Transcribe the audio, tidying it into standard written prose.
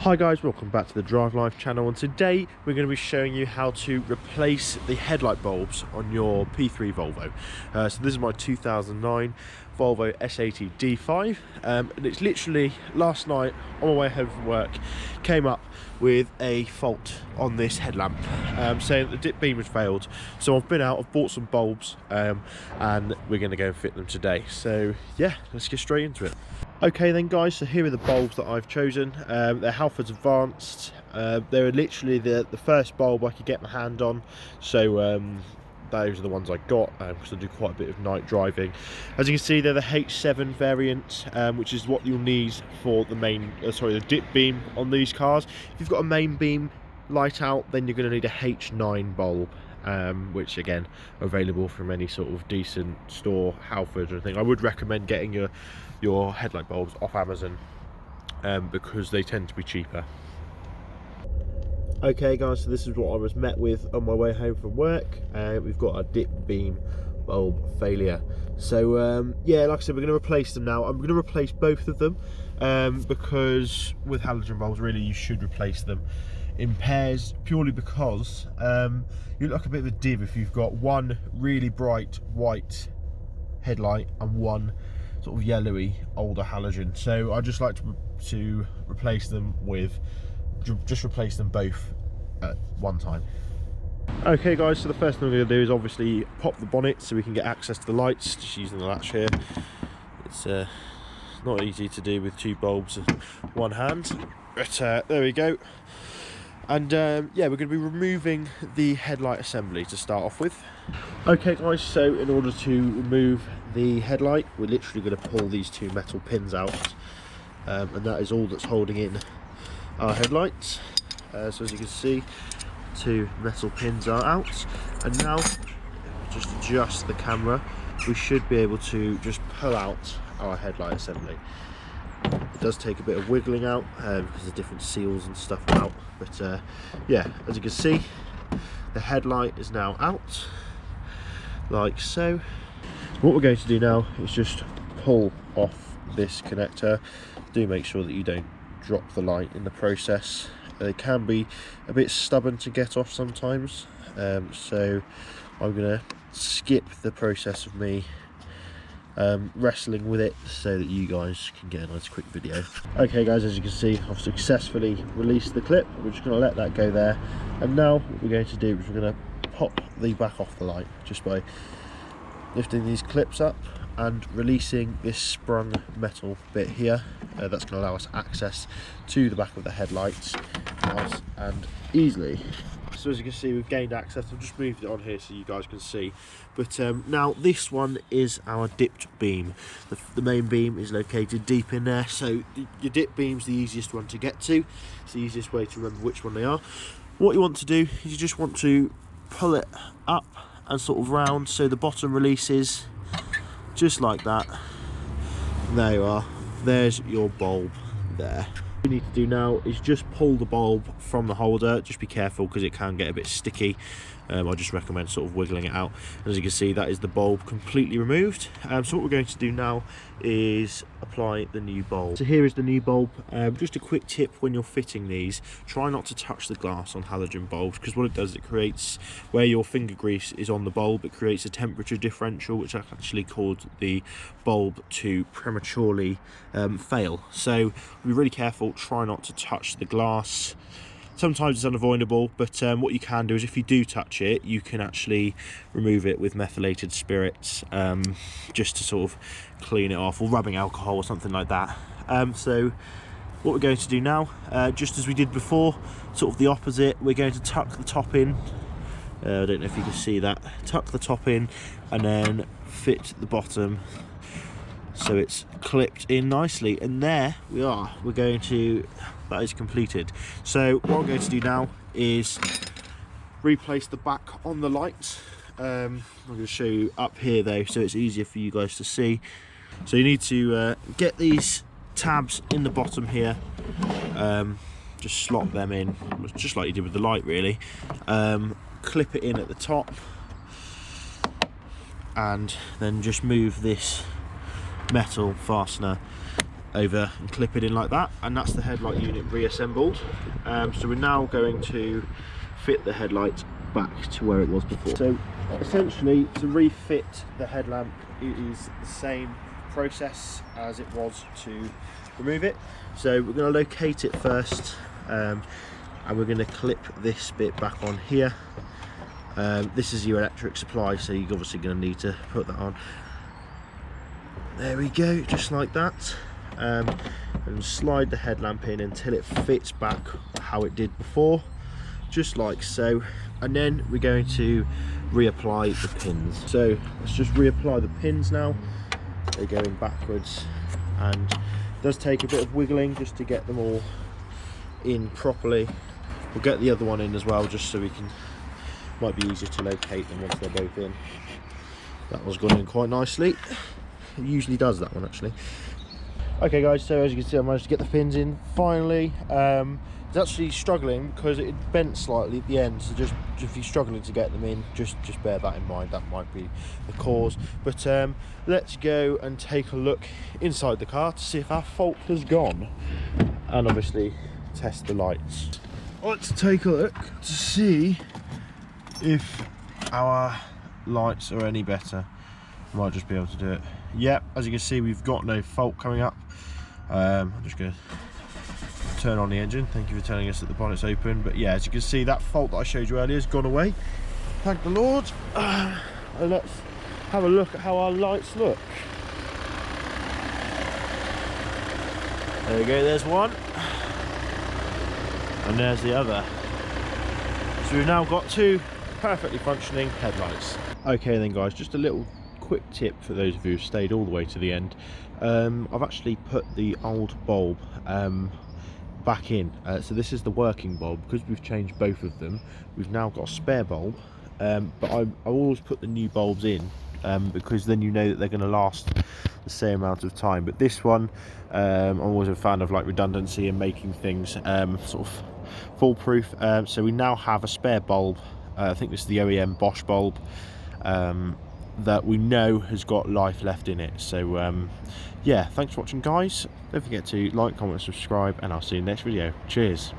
Hi guys, welcome back to the Drive Life channel, and today we're going to be showing you how to replace the headlight bulbs on your P3 Volvo. So this is my 2009 Volvo S80 D5, and it's literally last night on my way home from work came up with a fault on this headlamp, saying that the dip beam has failed. So I've been out, I've bought some bulbs, and we're going to go and fit them today. So yeah, let's get straight into it. Okay then guys, so here are the bulbs that I've chosen. They're Halfords Advanced. They're literally the first bulb I could get my hand on, so those are the ones I got because I do quite a bit of night driving. As you can see, they're the H7 variant, which is what you'll need for the main, the dip beam on these cars. If you've got a main beam light out, then you're going to need a H9 bulb. Which again are available from any sort of decent store, Halfords or anything. I would recommend getting your headlight bulbs off Amazon because they tend to be cheaper. Okay guys, so this is what I was met with on my way home from work. We've got a dip beam bulb failure. So yeah, like I said, we're going to replace them now. I'm going to replace both of them because with halogen bulbs, really you should replace them in pairs, purely because you look like a bit of a div if you've got one really bright white headlight and one sort of yellowy older halogen. So I just like to replace them with, just replace them both at one time. Okay guys, so the first thing we're going to do is obviously pop the bonnet so we can get access to the lights, just using the latch here. It's not easy to do with two bulbs in one hand, but there we go. And yeah, we're going to be removing the headlight assembly to start off with. Okay guys, so in order to remove the headlight, we're literally going to pull these two metal pins out, and that is all that's holding in our headlights. So as you can see, two metal pins are out, and now just adjust the camera, we should be able to just pull out our headlight assembly. It does take a bit of wiggling out because the different seals and stuff are out, but yeah, as you can see, the headlight is now out like so. What we're going to do now is just pull off this connector. Do make sure that you don't drop the light in the process. They can be a bit stubborn to get off sometimes, so I'm going to skip the process of me wrestling with it so that you guys can get a nice quick video. Okay guys, as you can see, I've successfully released the clip. We're just going to let that go there, and now what we're going to do is we're going to pop the back off the light just by lifting these clips up and releasing this sprung metal bit here. That's going to allow us access to the back of the headlights nice and easily. So as you can see, we've gained access. I've just moved it on here so you guys can see. But now this one is our dipped beam. The main beam is located deep in there, so your dip beam's the easiest one to get to. It's the easiest way to remember which one they are. What you want to do is you just want to pull it up and sort of round so the bottom releases, just like that. There you are. There's your bulb there. What you need to do now is just pull the bulb from the holder. Just be careful because it can get a bit sticky. I just recommend sort of wiggling it out. As you can see, that is the bulb completely removed. So what we're going to do now is apply the new bulb. So here is the new bulb. Just a quick tip when you're fitting these, try not to touch the glass on halogen bulbs, because what it does, it creates, where your finger grease is on the bulb, it creates a temperature differential which actually caused the bulb to prematurely fail. So be really careful, try not to touch the glass. Sometimes it's unavoidable, but what you can do is if you do touch it, you can actually remove it with methylated spirits, just to sort of clean it off, or rubbing alcohol or something like that. So what we're going to do now, just as we did before, sort of the opposite, we're going to tuck the top in. I don't know if you can see that. Tuck the top in and then fit the bottom so it's clipped in nicely, and there we are. We're going to, that is completed. So what I'm going to do now is replace the back on the light. I'm going to show you up here though, so it's easier for you guys to see. So you need to get these tabs in the bottom here, just slot them in just like you did with the light really. Clip it in at the top, and then just move this metal fastener over and clip it in like that, and that's the headlight unit reassembled. So we're now going to fit the headlight back to where it was before. So essentially, to refit the headlamp, it is the same process as it was to remove it. So we're going to locate it first, and we're going to clip this bit back on here. This is your electric supply, so you're obviously going to need to put that on. There we go, just like that. And slide the headlamp in until it fits back how it did before, just like so. And then we're going to reapply the pins. So let's just reapply the pins now. They're going backwards, and it does take a bit of wiggling just to get them all in properly. We'll get the other one in as well, just so we can, might be easier to locate them once they're both in. That one's gone in quite nicely. It usually does, that one actually. Okay guys, so as you can see, I managed to get the pins in finally. It's actually struggling because it bent slightly at the end, so just if you're struggling to get them in, just bear that in mind. That might be the cause. But let's go and take a look inside the car to see if our fault has gone, and obviously test the lights. Let's take a look to see if our lights are any better. Might just be able to do it. Yep, as you can see, we've got no fault coming up. I'm just going to turn on the engine. Thank you for telling us that the bonnet's open. But yeah, as you can see, that fault that I showed you earlier has gone away. Thank the Lord. And let's have a look at how our lights look. There we go, there's one. And there's the other. So we've now got two perfectly functioning headlights. Okay then guys, just a little quick tip for those of you who stayed all the way to the end. I've actually put the old bulb back in. So this is the working bulb. Because we've changed both of them, we've now got a spare bulb, but I always put the new bulbs in because then you know that they're going to last the same amount of time. But this one, I'm always a fan of like redundancy and making things sort of foolproof. So we now have a spare bulb. I think this is the OEM Bosch bulb, that we know has got life left in it. So yeah, thanks for watching guys. Don't forget to like, comment, subscribe, and I'll see you in the next video. Cheers.